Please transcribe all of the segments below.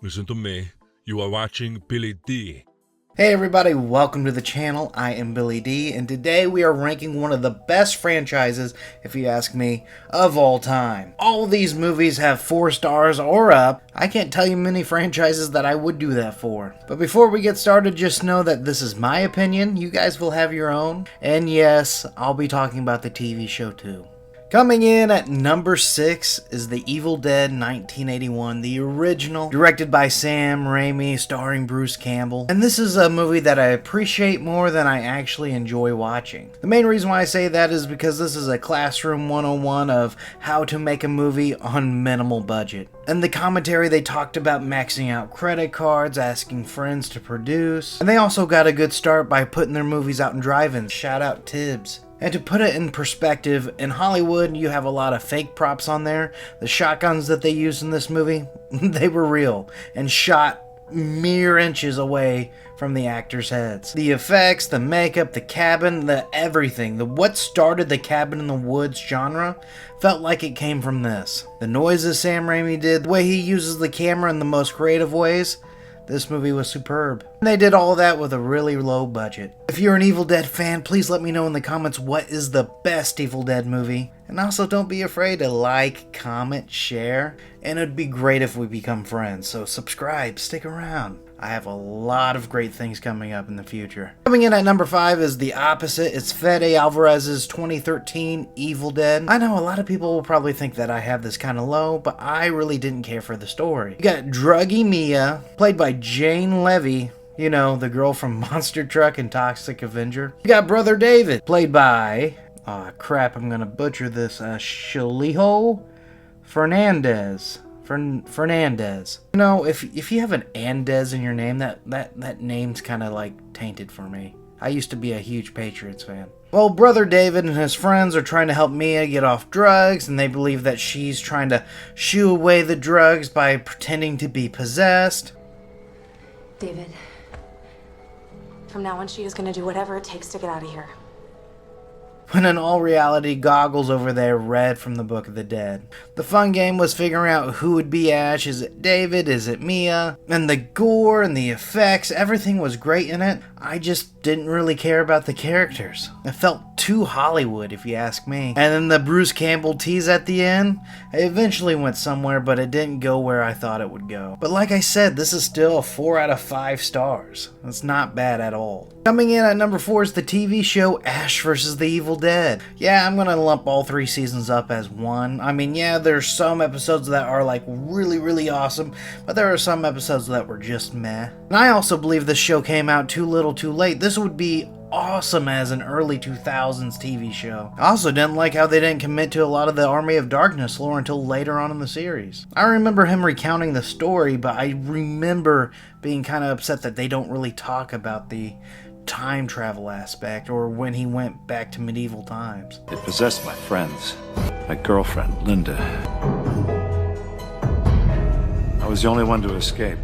Listen to me. You are watching Billy D. Hey everybody, welcome to the channel. I am Billy D, and today we are ranking one of the best franchises, if you ask me, of all time. All of these movies have 4 stars or up. I can't tell you many franchises that I would do that for. But before we get started, just know that this is my opinion. You guys will have your own. And yes, I'll be talking about the TV show too. Coming in at number 6 is The Evil Dead 1981, the original, directed by Sam Raimi, starring Bruce Campbell. And this is a movie that I appreciate more than I actually enjoy watching. The main reason why I say that is because this is a classroom 101 of how to make a movie on minimal budget. And the commentary, they talked about maxing out credit cards, asking friends to produce. And they also got a good start by putting their movies out in drive-ins. Shout out Tibbs. And to put it in perspective, in Hollywood, you have a lot of fake props on there. The shotguns that they used in this movie, they were real and shot mere inches away from the actors' heads. The effects, the makeup, the cabin, the everything, what started the cabin in the woods genre felt like it came from this. The noises Sam Raimi did, the way he uses the camera in the most creative ways, this movie was superb. And they did all that with a really low budget. If you're an Evil Dead fan, please let me know in the comments what is the best Evil Dead movie. And also don't be afraid to like, comment, share. And it'd be great if we become friends. So subscribe, stick around. I have a lot of great things coming up in the future. Coming in at number 5 is the opposite. It's Fede Alvarez's 2013 Evil Dead. I know a lot of people will probably think that I have this kind of low, but I really didn't care for the story. You got druggy Mia, played by Jane Levy. You know, the girl from Monster Truck and Toxic Avenger. You got Brother David, played by, crap, I'm gonna butcher this, Shaliho Fernandez. Fernandez. You know, if you have an Andez in your name, that name's kind of like tainted for me. I used to be a huge Patriots fan. Well, Brother David and his friends are trying to help Mia get off drugs, and they believe that she's trying to shoo away the drugs by pretending to be possessed. David, from now on, she is going to do whatever it takes to get out of here. When in all reality, Goggles over there read from the Book of the Dead. The fun game was figuring out who would be Ash. Is it David? Is it Mia? And the gore and the effects, everything was great in it. I just didn't really care about the characters. It felt too Hollywood, if you ask me. And then the Bruce Campbell tease at the end, it eventually went somewhere, but it didn't go where I thought it would go. But like I said, this is still a 4 out of 5 stars. That's not bad at all. Coming in at number 4 is the TV show Ash vs. the Evil Dead. Yeah, I'm gonna lump all 3 seasons up as one. I mean, yeah, there's some episodes that are like really awesome, but there are some episodes that were just meh. And I also believe this show came out too little too late. This would be awesome as an early 2000s TV show. I also didn't like how they didn't commit to a lot of the Army of Darkness lore until later on in the series. I remember him recounting the story, but I remember being kind of upset that they don't really talk about the time travel aspect or when he went back to medieval times. It possessed my friends, my girlfriend, Linda. I was the only one to escape.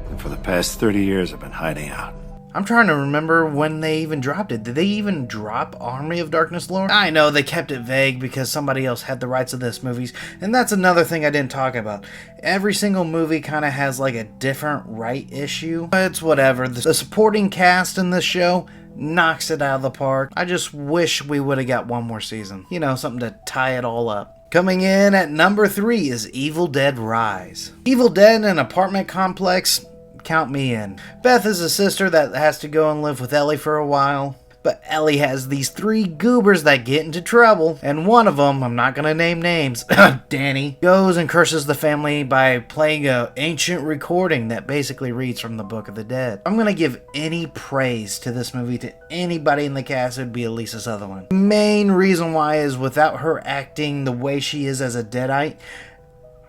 And for the past 30 years, I've been hiding out. I'm trying to remember when they even dropped it. Did they even drop Army of Darkness lore? I know they kept it vague because somebody else had the rights of this movies, and that's another thing I didn't talk about. Every single movie kind of has like a different right issue. It's whatever. The supporting cast in this show knocks it out of the park. I just wish we would have got one more season. You know, something to tie it all up. Coming in at number 3 is Evil Dead Rise. Evil Dead in an apartment complex. Count me in. Beth is a sister that has to go and live with Ellie for a while. But Ellie has these 3 goobers that get into trouble. And one of them, I'm not going to name names, Danny, goes and curses the family by playing an ancient recording that basically reads from the Book of the Dead. I'm going to give any praise to this movie to anybody in the cast. It would be Elisa Sutherland. The main reason why is without her acting the way she is as a Deadite,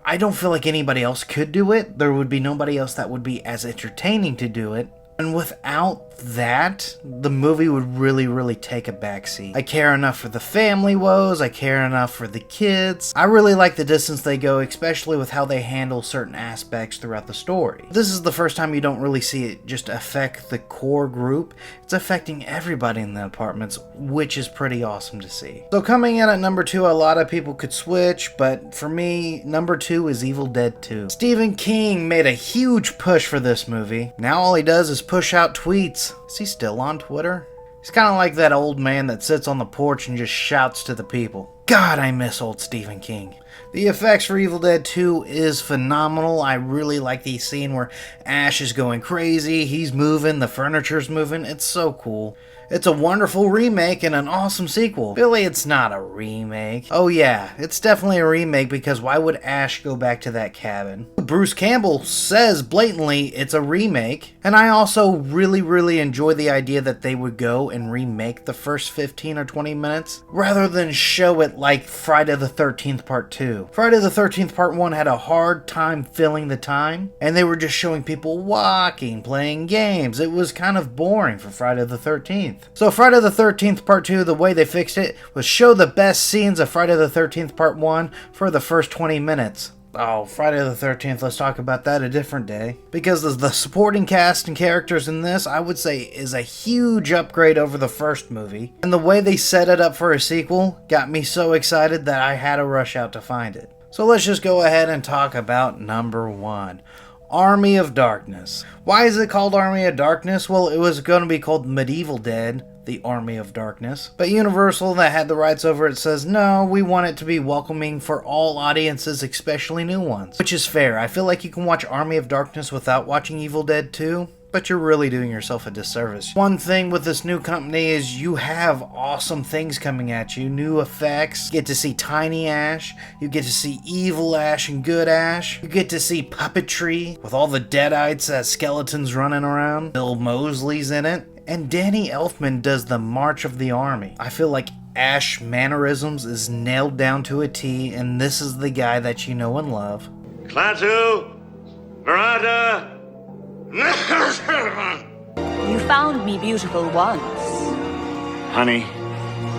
I don't feel like anybody else could do it. There would be nobody else that would be as entertaining to do it. And without that, the movie would really take a backseat. I care enough for the family woes, I care enough for the kids. I really like the distance they go, especially with how they handle certain aspects throughout the story. This is the first time you don't really see it just affect the core group. It's affecting everybody in the apartments, which is pretty awesome to see. So coming in at number 2, a lot of people could switch, but for me, number 2 is Evil Dead 2. Stephen King made a huge push for this movie. Now all he does is push out tweets. Is he still on Twitter? He's kind of like that old man that sits on the porch and just shouts to the people. God, I miss old Stephen King. The effects for Evil Dead 2 is phenomenal. I really like the scene where Ash is going crazy, he's moving, the furniture's moving. It's so cool. It's a wonderful remake and an awesome sequel. Billy, it's not a remake. Oh yeah, it's definitely a remake because why would Ash go back to that cabin? Bruce Campbell says blatantly it's a remake. And I also really enjoy the idea that they would go and remake the first 15 or 20 minutes rather than show it like Friday the 13th Part 2. Friday the 13th Part 1 had a hard time filling the time and they were just showing people walking, playing games. It was kind of boring for Friday the 13th. So Friday the 13th Part 2, the way they fixed it was show the best scenes of Friday the 13th Part 1 for the first 20 minutes. Oh, Friday the 13th, let's talk about that a different day. Because the supporting cast and characters in this, I would say, is a huge upgrade over the first movie. And the way they set it up for a sequel got me so excited that I had to rush out to find it. So let's just go ahead and talk about number 1. Army of Darkness. Why is it called Army of Darkness? Well, it was going to be called Medieval Dead, the Army of Darkness. But Universal, that had the rights over it, says, no, we want it to be welcoming for all audiences, especially new ones. Which is fair. I feel like you can watch Army of Darkness without watching Evil Dead 2. But you're really doing yourself a disservice. One thing with this new company is you have awesome things coming at you. New effects. You get to see Tiny Ash. You get to see Evil Ash and Good Ash. You get to see puppetry with all the deadites as skeletons running around. Bill Moseley's in it. And Danny Elfman does the March of the Army. I feel like Ash mannerisms is nailed down to a T, and this is the guy that you know and love. Klaatu, Veranda. You found me beautiful once. Honey,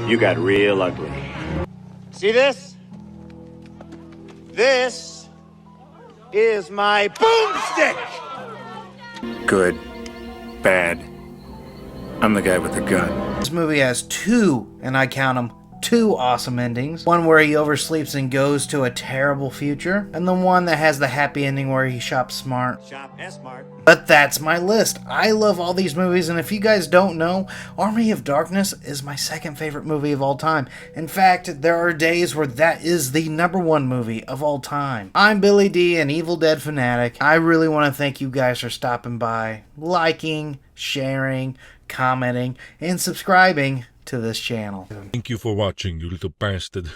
you got real ugly. See this? This is my boomstick! Good. Bad. I'm the guy with the gun. This movie has 2, and I count them, 2 awesome endings. One where he oversleeps and goes to a terrible future, and the one that has the happy ending where he shops smart. Shop S-Mart. But that's my list. I love all these movies, and if you guys don't know, Army of Darkness is my second favorite movie of all time. In fact, there are days where that is the number 1 movie of all time. I'm Billy D, an Evil Dead fanatic. I really want to thank you guys for stopping by, liking, sharing, commenting, and subscribing to this channel. Thank you for watching, you little bastard.